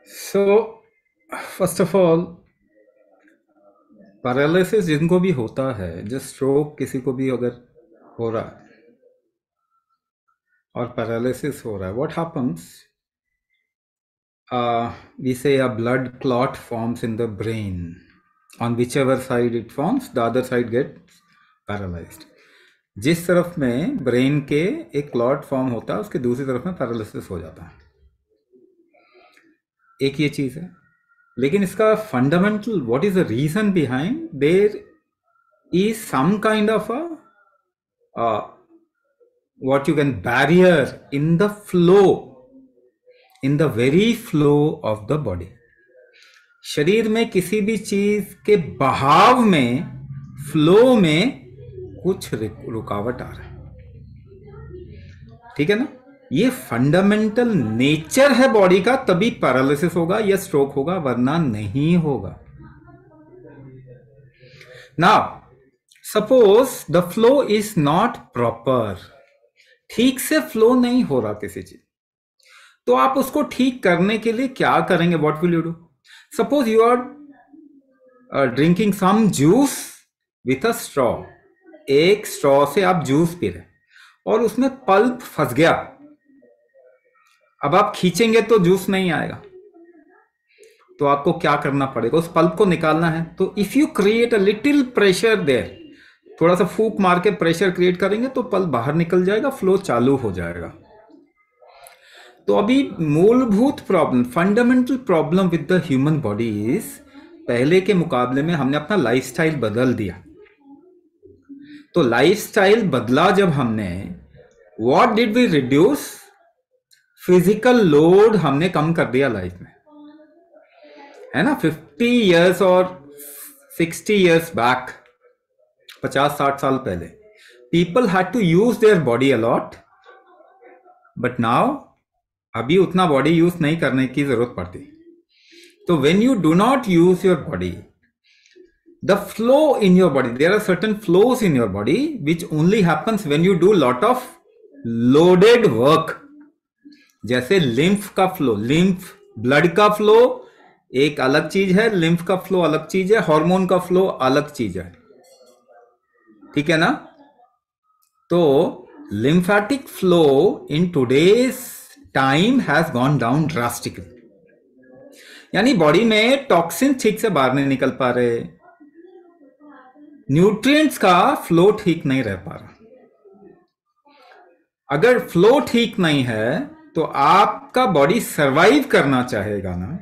So first of all, paralysis जिनको भी होता है, जस्ट स्ट्रोक किसी को भी अगर हो रहा है और पैरालिसिस हो रहा है, what happens, we say a blood clot forms in the brain. On whichever side it forms, the other side gets paralyzed. जिस तरफ में ब्रेन के एक क्लॉट फॉर्म होता है, उसके दूसरी तरफ में पैरालिसिस हो जाता है। एक ये चीज है, लेकिन इसका fundamental what is the reason behind, there is some kind of a what you can barrier in the flow, in the very flow of the body. शरीर में किसी भी चीज के बहाव में, फ्लो में कुछ रुकावट आ रहा है, ठीक है ना? ये फंडामेंटल नेचर है बॉडी का, तभी पैरालिसिस होगा या स्ट्रोक होगा, वरना नहीं होगा। Now suppose the flow is not proper, ठीक से फ्लो नहीं हो रहा किसी चीज, तो आप उसको ठीक करने के लिए क्या करेंगे? What will you do? Suppose you are drinking some juice with a straw, एक स्ट्रॉ से आप जूस पी रहे और उसमें पल्प फंस गया, अब आप खींचेंगे तो जूस नहीं आएगा, तो आपको क्या करना पड़ेगा? उस पल्प को निकालना है। तो if you create a little pressure there, थोड़ा सा फूक मार के प्रेशर क्रिएट करेंगे तो पल्प बाहर निकल जाएगा, फ्लो चालू हो जाएगा। तो अभी मूलभूत problem, fundamental problem with the human body is, पहले के मुकाबले में हमने अपना लाइफस्टाइल बदल दिया। तो लाइफस्टाइल बदला जब हमने, what did we reduce? Physical load हमने कम कर दिया लाइफ में, है ना? 50 इयर्स और 60 इयर्स बैक, 50-60 साल पहले, people had to use their body a lot, but now अभी उतना बॉडी यूज नहीं करने की जरूरत पड़ती। तो when you do not use your body, the flow in your body, there are certain flows in your body which only happens when you do lot of loaded work. जैसे lymph का फ्लो, lymph blood का फ्लो एक अलग चीज है, lymph का फ्लो अलग चीज है, हार्मोन का फ्लो अलग चीज है, ठीक है ना? तो lymphatic flow in today's time has gone down drastically, यानी बॉडी में टॉक्सिन ठीक से बाहर नहीं निकल पा रहे, न्यूट्रिएंट्स का फ्लो ठीक नहीं रह पा रहा। अगर फ्लो ठीक नहीं है तो आपका बॉडी सरवाइव करना चाहेगा ना,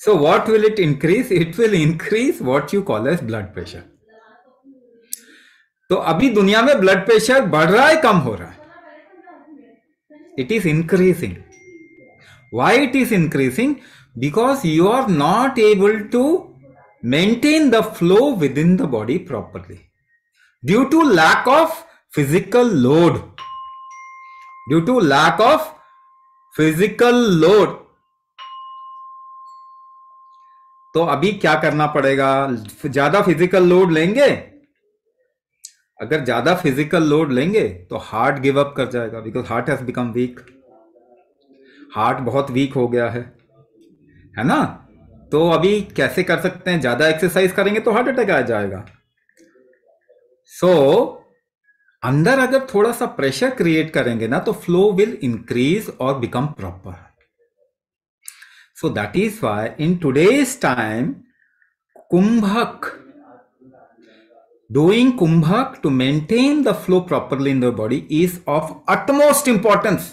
so what will it increase? It will increase what you call as blood pressure. तो अभी दुनिया में ब्लड प्रेशर बढ़ रहा है, कम हो रहा है? It is increasing. Why it is increasing? Because you are not able to maintain the flow within the body properly due to lack of physical load, due to lack of physical load। तो अभी क्या करना पड़ेगा? ज्यादा physical load लेंगे, अगर ज्यादा physical load लेंगे तो हार्ट गिव अप कर जाएगा, because heart has become weak, heart बहुत वीक हो गया है ना? तो अभी कैसे कर सकते हैं? ज्यादा एक्सरसाइज करेंगे तो हार्ट अटैक आ जाएगा। सो अंदर अगर थोड़ा सा प्रेशर क्रिएट करेंगे ना, तो फ्लो विल इंक्रीज और become proper. So that is why in today's time kumbhak, doing kumbhak to maintain the flow properly in the body is of utmost importance,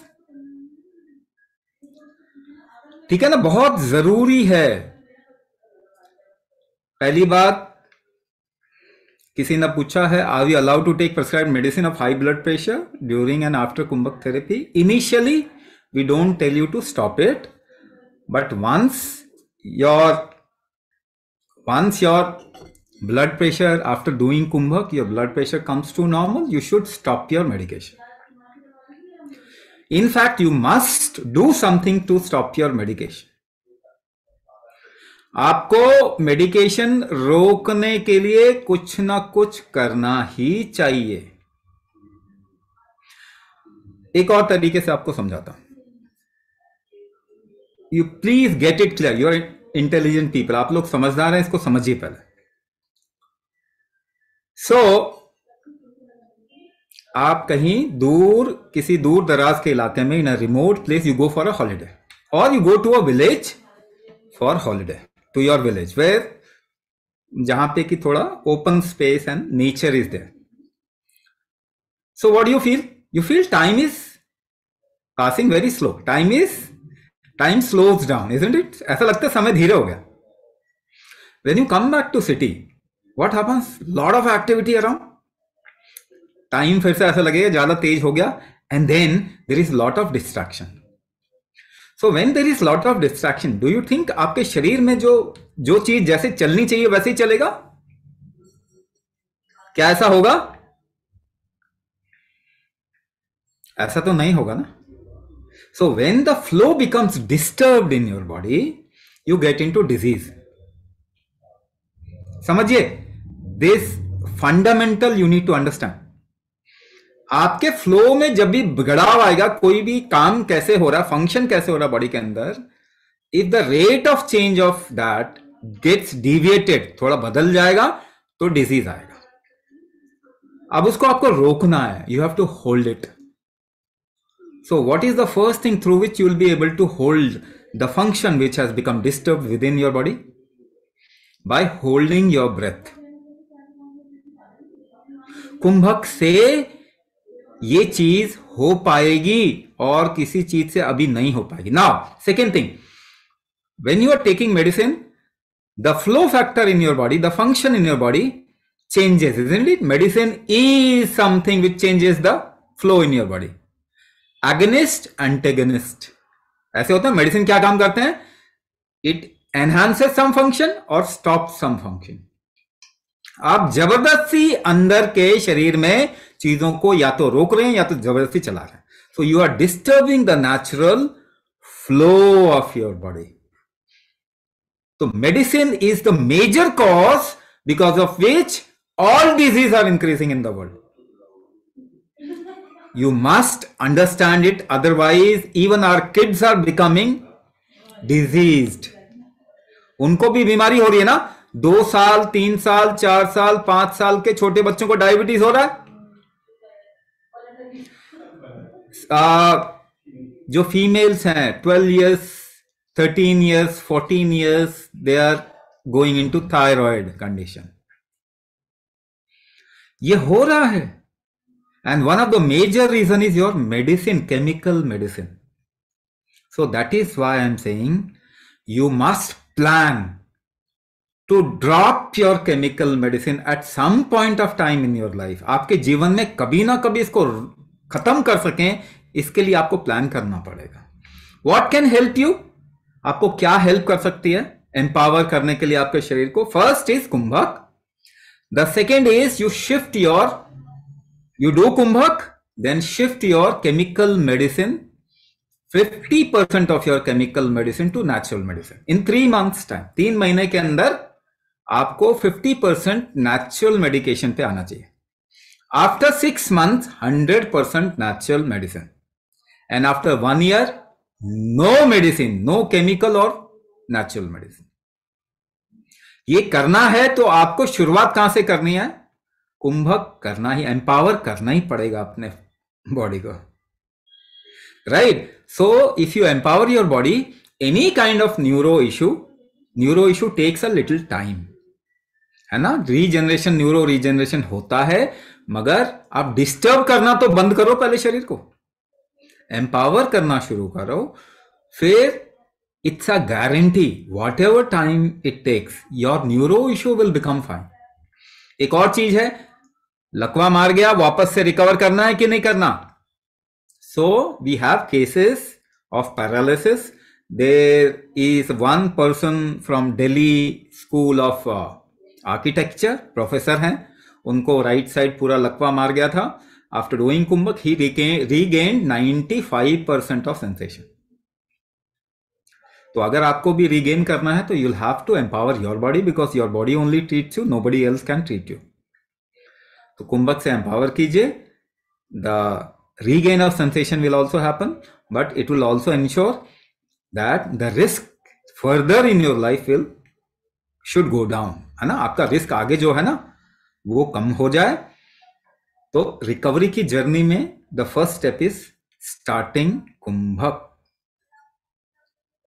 ठीक है ना? बहुत जरूरी है। पहली बात, किसी ने पूछा है, are you allowed to take prescribed medicine of high blood pressure during and after kumbhak therapy? Initially we don't tell you to stop it, but once your blood pressure after doing kumbhak, your blood pressure comes to normal, you should stop your medication. In fact, you must do something to stop your medication. आपको medication रोकने के लिए कुछ ना कुछ करना ही चाहिए। एक और तरीके से आपको समझाता हूं। You please get it clear, you are intelligent people, आप लोग समझदार हैं, इसको समझिए पहले. सो आप कहीं दूर, किसी दूर दराज के इलाके में, in a remote place, you go for a holiday, और you go to a village for holiday, to your village, where, जहां पे कि थोड़ा open space and nature is there. So what you feel? You feel time is passing very slow. Time slows down, isn't it? ऐसा लगता है समय धीरे हो गया. When you come back to city, what happens? Lot of activity around. Time फिर से ऐसा लगेगा ज्यादा तेज हो गया, and then there is lot of distraction. So when there is lot of distraction, do you think आपके शरीर में जो चीज जैसे चलनी चाहिए वैसे ही चलेगा? क्या ऐसा होगा? ऐसा तो नहीं होगा ना. So when the flow becomes disturbed in your body, you get into disease. समझिए, this fundamental you need to understand. आपके फ्लो में जब भी बिगड़ाव आएगा, कोई भी काम कैसे हो रहा है, फंक्शन कैसे हो रहा है बॉडी के अंदर, if the rate of change of that gets deviated, थोड़ा बदल जाएगा, तो डिजीज आएगा. अब उसको आपको रोकना है. You have to hold it. So what is the first thing through which you will be able to hold the function which has become disturbed within your body? By holding your breath. कुंभक से ये चीज हो पाएगी और किसी चीज से अभी नहीं हो पाएगी. Now, second thing, when you are taking medicine, the flow factor in your body, the function in your body changes, isn't it? Medicine is something which changes the flow in your body. Agonist, antagonist, ऐसे होता है. Medicine क्या काम करते हैं? It enhances some function और stop सम function. आप जबरदस्ती अंदर के शरीर में चीजों को या तो रोक रहे हैं या तो जबरदस्ती चला रहे हैं. So you are disturbing the natural flow of your body. तो medicine is the major cause because of which all disease are increasing in the world. You must understand it, otherwise even our kids are becoming diseased. उनको भी बीमारी हो रही है ना. 2 साल, 3 साल, 4 साल, 5 साल के छोटे बच्चों को डायबिटीज हो रहा है. जो फीमेल्स हैं 12 years, 13 years, 14 years, they are going into thyroid condition. ये हो रहा है. And one of the major reason is your medicine, chemical medicine. So that is why I am saying you must plan to drop your chemical medicine at some point of time in your life. आपके जीवन में कभी ना कभी इसको खत्म कर सकें, इसके लिए आपको प्लान करना पड़ेगा. What can help you? आपको क्या हेल्प कर सकती है एम्पावर करने के लिए आपके शरीर को? First is kumbhak. The second is you shift your, you do kumbhak, then shift your chemical medicine, 50% of your chemical medicine to natural medicine in 3 months time. 3 महीने के अंदर आपको 50% natural medication पे आना चाहिए. After 6 months 100% natural medicine, and after 1 year no medicine, no chemical or natural medicine. ये करना है तो आपको शुरुआत कहां से करनी है? कुंभक करना ही, एम्पावर करना ही पड़ेगा अपने बॉडी को. Right. So if you empower your body, any kind of neuro issue takes a little time, है ना. रीजनरेशन, न्यूरो रीजनरेशन होता है, मगर आप डिस्टर्ब करना तो बंद करो पहले शरीर को, एम्पावर करना शुरू करो, फिर it's a guarantee, whatever time it takes, your neuro issue will become fine. एक और चीज है, लकवा मार गया, वापस से रिकवर करना है कि नहीं करना. So we have cases of paralysis. There is one person from Delhi school of architecture, professor हैं, उनको राइट साइड पूरा लकवा मार गया था. आफ्टर डूइंग कुंभक ही रीगेन्ड 95% ऑफ सेंसेशन. तो अगर आपको भी रीगेन करना है तो you'll have to empower your body, because your body only treats you, nobody else can treat you. तो कुंभक से एम्पावर कीजिए. The regain of sensation will also happen, but it will also ensure that the risk further in your life will should go down, है ना, आपका risk आगे जो है ना वो कम हो जाए। तो रिकवरी की जर्नी में the first step is starting कुंभक।